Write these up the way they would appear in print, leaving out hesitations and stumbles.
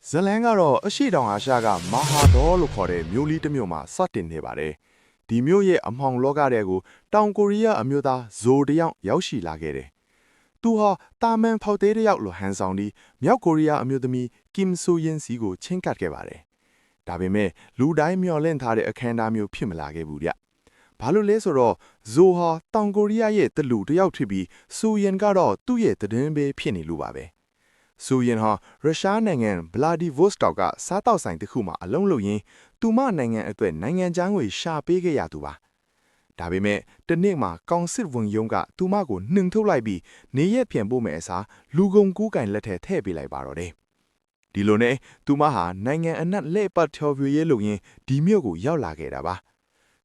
ဇလန်ကတော့အရှိတောင်အာရှကမဟာဒေါလို့ခေါ်တဲ့မြို့လေးတစ်မြို့မှာစတင်နေပါတယ်။ဒီမြို့ရဲ့အမှောင်လောကတဲ့ကိုတောင်ကိုရီးယားအမျိုးသားဇိုတယောက်ရောက်ရှိလာခဲ့တယ်။သူဟာတာမန်ဖောက်သေးတယောက်လိုဟန်ဆောင်ပြီးမြောက်ကိုရီးယားအမျိုးသမီးကင်ဆူယင်စီကိုချင်းကပ်ခဲ့ပါတယ်။ဒါပေမဲ့လူတိုင်းမျှော်လင့်ထားတဲ့အခမ်းအနားမျိုးဖြစ်မလာခဲ့ဘူးဗျ။ဘာလို့လဲဆိုတော့ဇိုဟာတောင်ကိုရီးယားရဲ့တလူတယောက်ဖြစ်ပြီးဆူယင်ကတော့သူ့ရဲ့တည်င်းပဲဖြစ်နေလို့ပါပဲ။ဆူယင်ဟာရုရှားနိုင်ငံဗလာဒီဗိုစတောက်ကစားတောက်ဆိုင်တစ်ခုမှာအလုံးလို့ရင်းသူမနိုင်ငံအတွက်နိုင်ငံခြားငွေရှာပေးခဲ့ရသူပါ။ဒါပေမဲ့တနေ့မှာကောင်စစ်ဝန်ယုံကသူမကိုနှင်ထုတ်လိုက်ပြီးနေရက်ပြန်ပို့မယ်အစားလူကုန်ကူးကင်လက်ထဲထည့်ပေးလိုက်ပါတော့တယ်။ဒီလိုနဲ့သူမဟာနိုင်ငံအနှံ့လက်ပတ်ထော်ပြရဲလို့ရင်းဒီမြို့ကိုရောက်လာခဲ့တာပါ။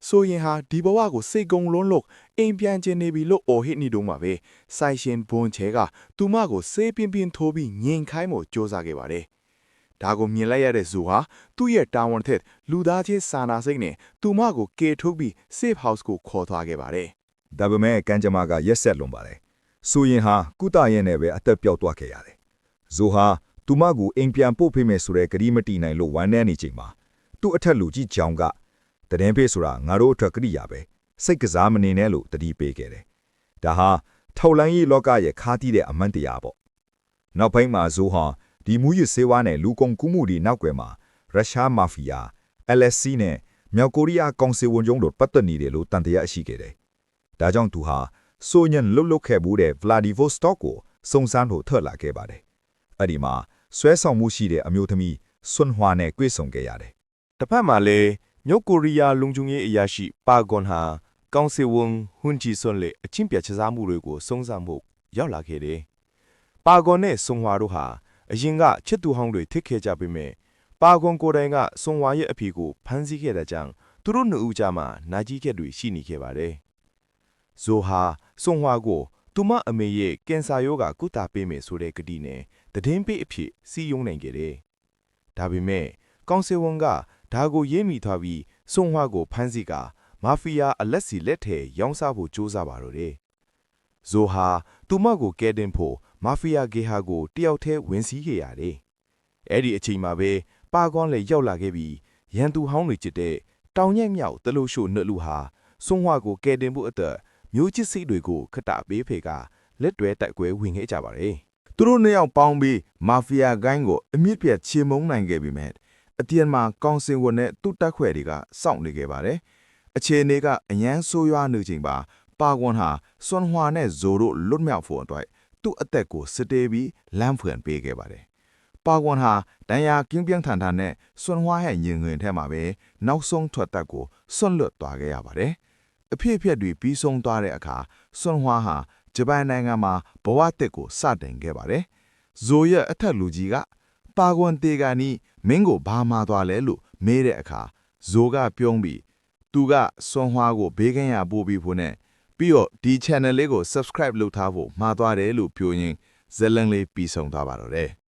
ဆိုရင်ဟာဒီဘဝကိုစိတ်ကုံလုံးလို့အိမ်ပြန်ကျင်နေပြီလို့အော်ဟစ်နေတော့မှာပဲဆိုင်ရှင်ဘွန်ချဲကသူမကိုစေးပြင်းပြင်းထိုးပြီးညင်ခိုင်းမှုစ조사ခဲ့ပါတယ်။ဒါကိုမြင်လိုက်ရတဲ့ဇူဟာသူ့ရဲ့တာဝန်ထက်လူသားချင်းစာနာစိတ်နဲ့သူမကိုကေထုတ်ပြီး safe house ကိုခေါ်သွားခဲ့ပါတယ်။ ဒါပေမဲ့ကံကြမ္မာကရက်ဆက်လွန်ပါတယ်။ဆိုရင်ဟာကုသရဲနဲ့ပဲအသက်ပြောက်သွားခဲ့ရတယ်။ဇိုဟာသူမကိုအိမ်ပြန်ပို့ဖေးမယ်ဆိုတဲ့ကတိမတီနိုင်လို့ဝမ်းနည်းနေချိန်မှာသူ့အထက်လူကြီးကြောင်ကတရင်ဖေးဆိုတာငါတို့အတွက်ကတိရပဲစိတ်ကစားမနေနဲ့လို့တတိပေးခဲ့တယ်။ဒါဟာထောက်လိုင်းရေးလောကရဲ့ခါးတီးတဲ့အမှန်တရားပေါ့။နောက်ပိုင်းမှာဇိုဟာဒီမူရစ်ဆေးဝါးနဲ့လူကုန်ကူးမှုတွေနောက်ွယ်မှာရုရှားမာဖီယာ LSC နဲ့မြောက်ကိုရီးယားကောင်စစ်ဝန်ချုပ်တို့ပတ်သက်နေတယ်လို့တန်တရားရှိခဲ့တယ်။ဒါကြောင့်သူဟာဆိုညန်လှုပ်ခဲ့မှုတဲ့ဗလာဒီဗိုစတောက်ကိုစုံစမ်းဖို့ထွက်လာခဲ့ပါတယ်။အဲ့ဒီမှာဆွဲဆောင်မှုရှိတဲ့အမျိုးသမီးဆွန်ဟွာနဲ့တွေ့ဆုံခဲ့ရတယ်။တစ်ဖက်မှာလည်းမြောက်ကိုရီးယားလုံခြုံရေးအရာရှိပါဂွန်ဟာကောင်စစ်ဝန်ဟွန်ဂျီဆွန်လေအချင်းပြချစားမှုတွေကိုစုံစမ်းဖို့ရောက်လာခဲ့တယ်။ပါဂွန်နဲ့ဆွန်ဟွာတို့ဟာအရင်ကချစ်သူဟောင်းတွေထိခဲ့ကြပေမဲ့ပါဂွန်ကိုယ်တိုင်ကဆွန်ဟွာရဲ့အဖေကိုဖမ်းဆီးခဲ့တဲ့ကြောင့်သူတို့နှစ်ဦးကြားမှာနာကြီးခဲ့တွေရှိနေခဲ့ပါတယ်။ဇိုဟာဆွန်ဟွာကိုသူမအမေရဲ့ကင်ဆာရောဂါကုသပေးမယ်ဆိုတဲ့ကတိနဲ့တည်င်းပေးအဖြစ်စီးယုံနိုင်ခဲ့တယ်။ဒါပေမဲ့ကောင်စစ်ဝန်ကဒါကိုရေးမိသွားပြီးဆွန်ဟွာကိုဖမ်းဆီးကမာဖီယာအလက်စီလက်ထဲရောင်းစားဖို့ကြိုးစားပါတော့တယ်။ဇိုဟာသူမကိုကဲတင်ဖို့မာဖီယာဂေဟာကိုတယောက်တည်းဝင်စီးခဲ့ရတယ်။အဲ့ဒီအချိန်မှာပဲပါကွန်လည်းရောက်လာခဲ့ပြီးရန်သူဟောင်းတွေချစ်တဲ့တောင်ညက်မြောက်တလို့ရှို့နှုတ်လူဟာဆွန်ဟွာကိုကဲတင်ဖို့အတွက်မျိုးချစ်စိတ်တွေကိုခတပေးဖေကလက်တွဲတိုက်ကွဲဝင်ခဲ့ကြပါတယ်။သူတို့နှစ်ယောက်ပေါင်းပြီးမာဖီယာဂိုင်းကိုအမြင့်ပြတ်ချေမုန်းနိုင်ခဲ့ပြီမဲ့အတန်မှာကောင်စင်ဝန်နဲ့သူ့တက်ခွဲတွေကစောင့်နေခဲ့ပါတယ်။အခြေအနေကအញ្ញမ်းဆိုးရွားနေချိန်ပါကွန်ဟာဆွန်ဟွာနဲ့ဇိုတို့လွတ်မြောက်ဖို့အတွက်သူ့အသက်ကိုစတေးပြီးလမ်းဖွင့်ပေးခဲ့ပါတယ်။ပါကွန်ဟာတန်ရာကင်းပြင်းထန်ထန်နဲ့ဆွန်ဟွာရဲ့ညင်ငွေထဲမှာပဲနောက်ဆုံးထွက်သက်ကိုဆွန့်လွတ်သွားခဲ့ရပါတယ်။အဖြစ်အပျက်တွေပြီးဆုံးသွားတဲ့အခါဆွန်ဟွာဟာဂျပန်နိုင်ငံမှာဘဝတစ်ကိုစတင်ခဲ့ပါတယ်။ဇိုရဲ့အထက်လူကြီးကပါကွန်တေဂာနီမင်းကိုဘာမှသွားလဲလို့မေးတဲ့အခါဇိုကပြုံးပြီးသူကဆွန်ဟွာကိုဘေးကင်းရပို့ပြီးဖို့နဲ့ပြီးတော့ဒီ channel လေးကို subscribe လုပ်ထားဖို့မှာသွားတယ်လို့ပြောရင်းဇလန်လေးပြီးဆုံးသွားပါတော့တယ်